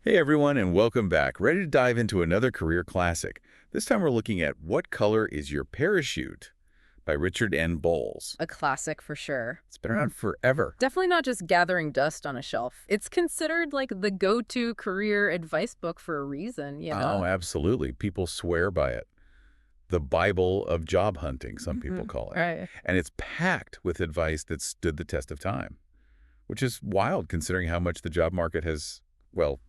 Hey everyone, and welcome back. Ready to dive into another career classic. This time we're looking at What Color is Your Parachute by Richard N. Bolles. A classic for sure. It's been around forever. Definitely not just gathering dust on a shelf. It's considered like the go-to career advice book for a reason, you Oh, know? absolutely. People swear by it. The Bible of job hunting, some people call it. Right. And it's packed with advice that stood the test of time, which is wild considering how much the job market has, well,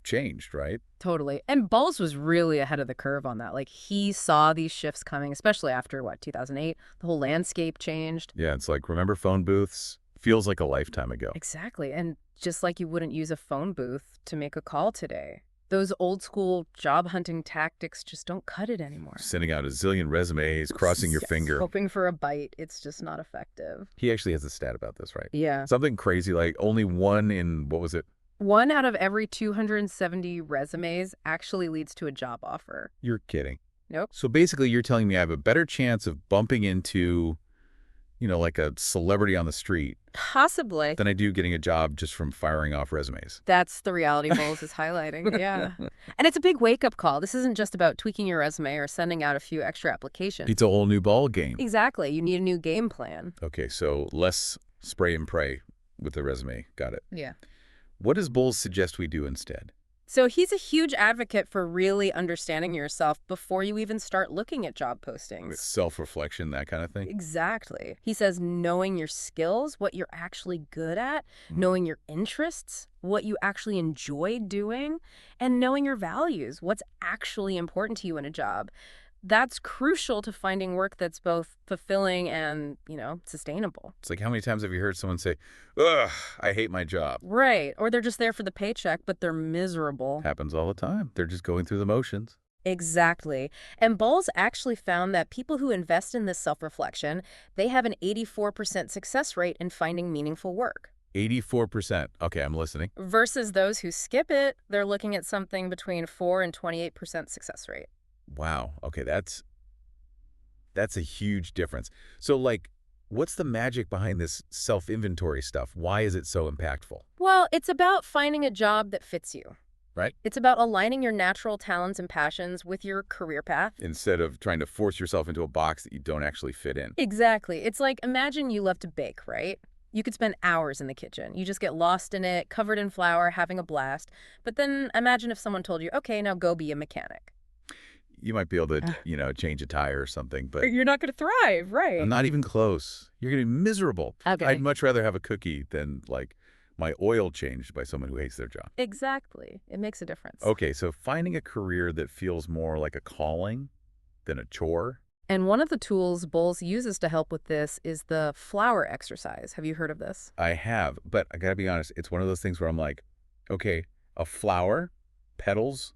changed, right? Totally. And Bowles was really ahead of the curve on that. Like he saw these shifts coming, especially after 2008, the whole landscape changed. Yeah, it's like, remember phone booths? Feels like a lifetime ago. Exactly. And just like you wouldn't use a phone booth to make a call today. Those old school job hunting tactics just don't cut it anymore. Sending out a zillion resumes, crossing your Yes. finger. Hoping for a bite. It's just not effective. He actually has a stat about this, right? Yeah. Something crazy like only one in, what was it? One out of every 270 resumes actually leads to a job offer. You're kidding. Nope. So basically you're telling me I have a better chance of bumping into, like a celebrity on the street Possibly. than I do getting a job just from firing off resumes. That's the reality Bowles is highlighting. Yeah. And it's a big wake-up call. This isn't just about tweaking your resume or sending out a few extra applications. It's a whole new ball game. Exactly. You need a new game plan. Okay, so less spray and pray with the resume. Got it. Yeah. What does Bulls suggest we do instead? So he's a huge advocate for really understanding yourself before you even start looking at job postings. With self-reflection, that kind of thing? Exactly. He says knowing your skills, what you're actually good at, knowing your interests, what you actually enjoy doing, and knowing your values, what's actually important to you in a job. That's crucial to finding work that's both fulfilling and, sustainable. It's like, how many times have you heard someone say, ugh, I hate my job? Right. Or they're just there for the paycheck, but they're miserable. Happens all the time. They're just going through the motions. Exactly. And Bowles actually found that people who invest in this self-reflection, they have an 84% success rate in finding meaningful work. 84%. Okay, I'm listening. Versus those who skip it, they're looking at something between 4 and 28% success rate. Wow. Okay, that's a huge difference. So, what's the magic behind this self-inventory stuff? Why is it so impactful? Well, it's about finding a job that fits you. Right? It's about aligning your natural talents and passions with your career path. Instead of trying to force yourself into a box that you don't actually fit in. Exactly. It's like, imagine you love to bake, right? You could spend hours in the kitchen. You just get lost in it, covered in flour, having a blast. But then imagine if someone told you, okay, now go be a mechanic. You might be able to, change a tire or something, but You're not going to thrive, right? not even close. You're going to be miserable. Okay. I'd much rather have a cookie than, my oil changed by someone who hates their job. Exactly. It makes a difference. Okay, so finding a career that feels more like a calling than a chore. And one of the tools Bowles uses to help with this is the flower exercise. Have you heard of this? I have, but I gotta be honest, it's one of those things where I'm like, okay, a flower, petals,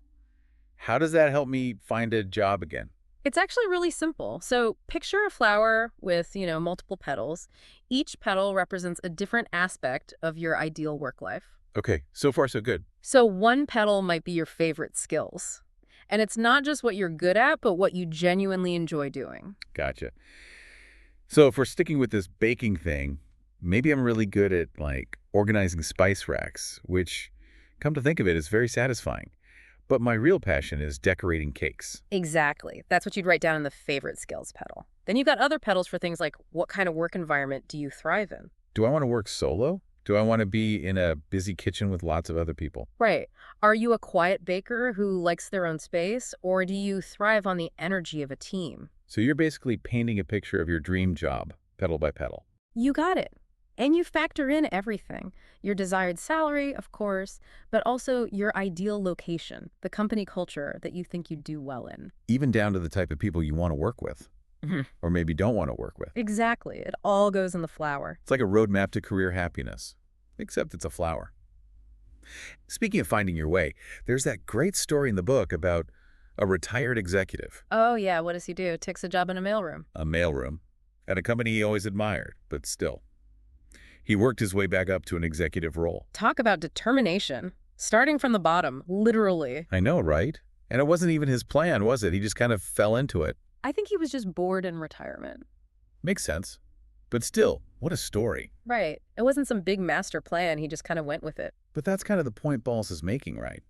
how does that help me find a job again? It's actually really simple. So picture a flower with, multiple petals. Each petal represents a different aspect of your ideal work life. Okay, so far so good. So one petal might be your favorite skills. And it's not just what you're good at, but what you genuinely enjoy doing. Gotcha. So if we're sticking with this baking thing, maybe I'm really good at, organizing spice racks, which, come to think of it, is very satisfying. But my real passion is decorating cakes. Exactly. That's what you'd write down in the favorite skills petal. Then you've got other petals for things like what kind of work environment do you thrive in? Do I want to work solo? Do I want to be in a busy kitchen with lots of other people? Right. Are you a quiet baker who likes their own space, or do you thrive on the energy of a team? So you're basically painting a picture of your dream job, petal by petal. You got it. And you factor in everything. Your desired salary, of course, but also your ideal location, the company culture that you think you'd do well in. Even down to the type of people you want to work with, or maybe don't want to work with. Exactly. It all goes in the flower. It's like a roadmap to career happiness, except it's a flower. Speaking of finding your way, there's that great story in the book about a retired executive, Oh, yeah. What does he do? Takes a job in a mailroom. a mailroom, at a company he always admired, but still. He worked his way back up to an executive role. Talk about determination. Starting from the bottom, literally. I know, right? And it wasn't even his plan, was it? He just kind of fell into it. I think he was just bored in retirement. Makes sense. But still, what a story. Right. It wasn't some big master plan. He just kind of went with it. But that's kind of the point Balls is making, right?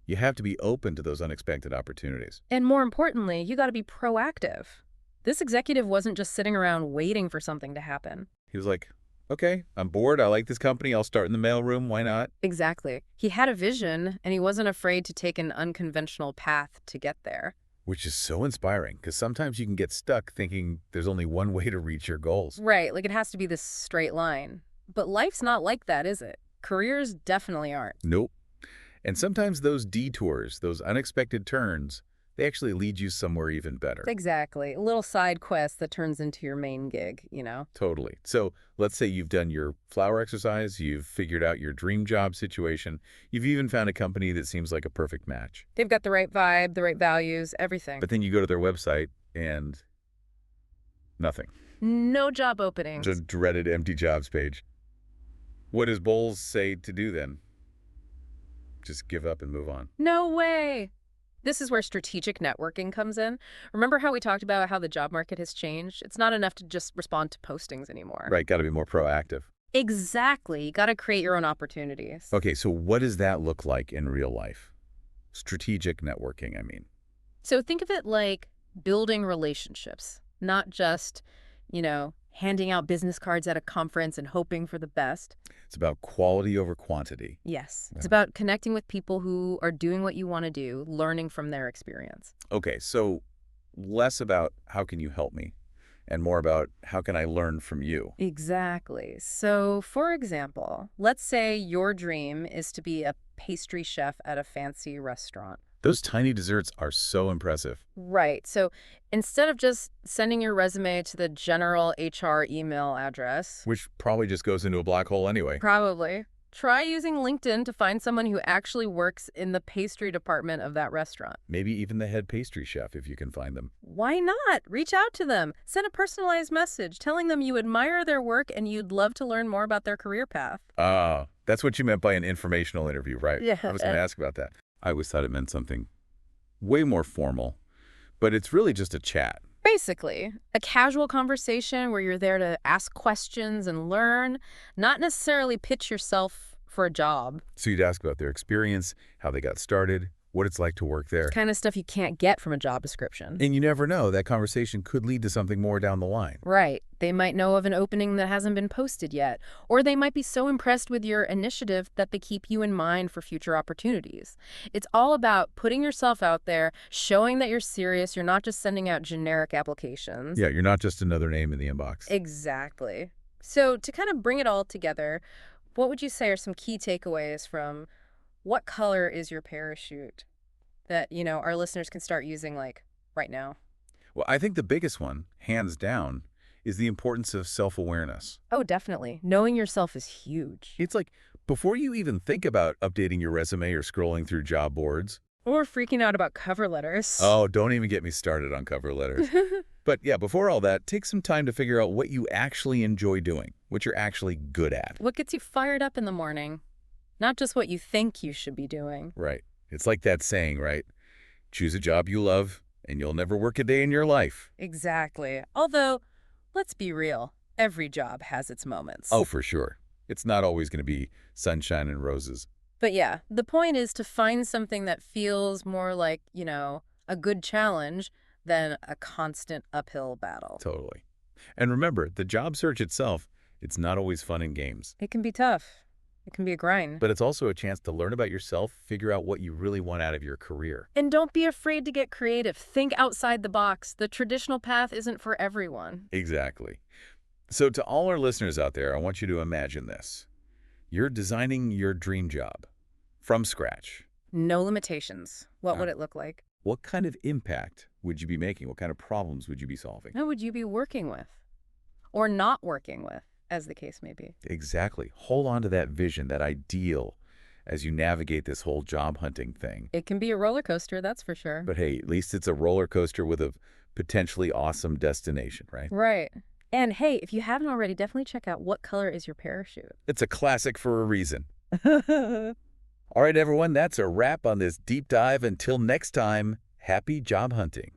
You have to be open to those unexpected opportunities. And more importantly, you got to be proactive. This executive wasn't just sitting around waiting for something to happen. He was like, okay, I'm bored. I like this company. I'll start in the mailroom. Why not? Exactly. He had a vision, and he wasn't afraid to take an unconventional path to get there. Which is so inspiring because sometimes you can get stuck thinking there's only one way to reach your goals. Right, like it has to be this straight line. But life's not like that, is it? Careers definitely aren't. Nope. And sometimes those detours, those unexpected turns, they actually lead you somewhere even better. Exactly. A little side quest that turns into your main gig, you know? Totally. So let's say you've done your flower exercise, you've figured out your dream job situation, you've even found a company that seems like a perfect match. They've got the right vibe, the right values, everything. But then you go to their website and nothing. No job openings. The dreaded empty jobs page. What does Bolles say to do then? Just give up and move on. No way. This is where strategic networking comes in. Remember how we talked about how the job market has changed? It's not enough to just respond to postings anymore. Right, got to be more proactive. Exactly. You got to create your own opportunities. Okay, so what does that look like in real life? Strategic networking, I mean. So think of it like building relationships, not just, handing out business cards at a conference and hoping for the best. It's about quality over quantity. Yes. Yeah. It's about connecting with people who are doing what you want to do, learning from their experience. Okay, so less about how can you help me and more about how can I learn from you. Exactly. So, for example, let's say your dream is to be a pastry chef at a fancy restaurant. Those tiny desserts are so impressive. Right. So instead of just sending your resume to the general HR email address, Which probably just goes into a black hole anyway. probably try using LinkedIn to find someone who actually works in the pastry department of that restaurant. Maybe even the head pastry chef if you can find them. Why not? Reach out to them. Send a personalized message telling them you admire their work and you'd love to learn more about their career path. Ah, that's what you meant by an informational interview, right? Yeah. I was going to ask about that. I always thought it meant something way more formal, but it's really just a chat. Basically, a casual conversation where you're there to ask questions and learn, not necessarily pitch yourself for a job. So you'd ask about their experience, how they got started, what it's like to work there. Kind of stuff you can't get from a job description. And you never know, that conversation could lead to something more down the line. Right. They might know of an opening that hasn't been posted yet, or they might be so impressed with your initiative that they keep you in mind for future opportunities. It's all about putting yourself out there, showing that you're serious, you're not just sending out generic applications. Yeah, you're not just another name in the inbox. Exactly. So to kind of bring it all together, what would you say are some key takeaways from what color is your parachute that, our listeners can start using right now? Well, I think the biggest one, hands down, is the importance of self-awareness. Oh, definitely. Knowing yourself is huge. It's like, before you even think about updating your resume or scrolling through job boards. Or freaking out about cover letters. Oh, don't even get me started on cover letters. But yeah, before all that, take some time to figure out what you actually enjoy doing, what you're actually good at. What gets you fired up in the morning? Not just what you think you should be doing. Right. It's like that saying, right? Choose a job you love, and you'll never work a day in your life. Exactly. Although, let's be real. Every job has its moments. Oh, for sure. It's not always going to be sunshine and roses. But yeah, the point is to find something that feels more like, a good challenge than a constant uphill battle. Totally. And remember, the job search itself, it's not always fun and games. It can be tough. It can be a grind. But it's also a chance to learn about yourself, figure out what you really want out of your career. And don't be afraid to get creative. Think outside the box. The traditional path isn't for everyone. Exactly. So to all our listeners out there, I want you to imagine this. You're designing your dream job from scratch. No limitations. What would it look like? What kind of impact would you be making? What kind of problems would you be solving? Who would you be working with? Or not working with, as the case may be. Exactly. Hold on to that vision, that ideal, as you navigate this whole job hunting thing. It can be a roller coaster, that's for sure. But hey, at least it's a roller coaster with a potentially awesome destination, right? Right. And hey, if you haven't already, definitely check out What Color Is Your Parachute? It's a classic for a reason. All right, everyone, that's a wrap on this deep dive. Until next time, happy job hunting.